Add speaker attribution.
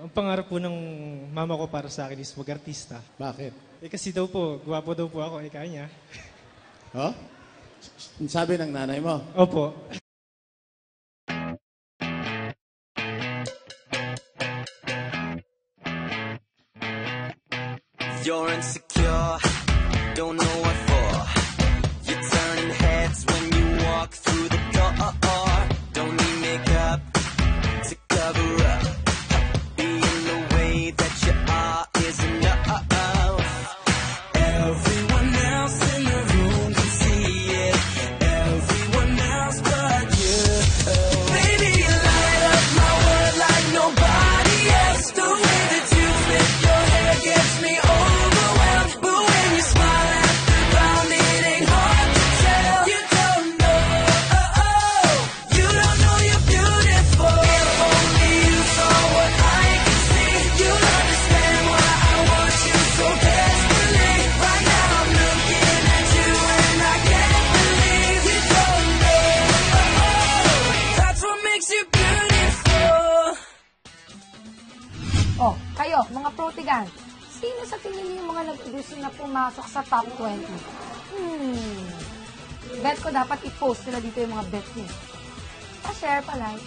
Speaker 1: Ang pangarap po ng mama ko para sa akin is mag-artista.
Speaker 2: Bakit?
Speaker 1: Kasi daw po, gwapo daw po ako, ika niya.
Speaker 2: Oh? Sabi ng nanay mo.
Speaker 1: Opo.
Speaker 3: You're insecure, don't know what for. You're turning heads when you walk through the door. Don't need makeup to cover up. Being the way that you are is enough. Everyone else in the room can see it. Everyone else but you. Baby, you light up my world like nobody else. The way that you flip your hair gets me overwhelmed. But when you smile at the ground, it ain't hard to tell. You don't know, you don't know you're beautiful. If only you saw what I can see, you'll understand why I want you so desperately. Right now I'm looking at you and I can't believe you don't know. That's what makes you beautiful.
Speaker 4: Oh, kayo, mga protigan, sino sa tingin niyo yung mga nag-produce na pumasok sa top 20? Bet ko dapat i-post nila dito yung mga bet niyo. Pa-share, pa-like.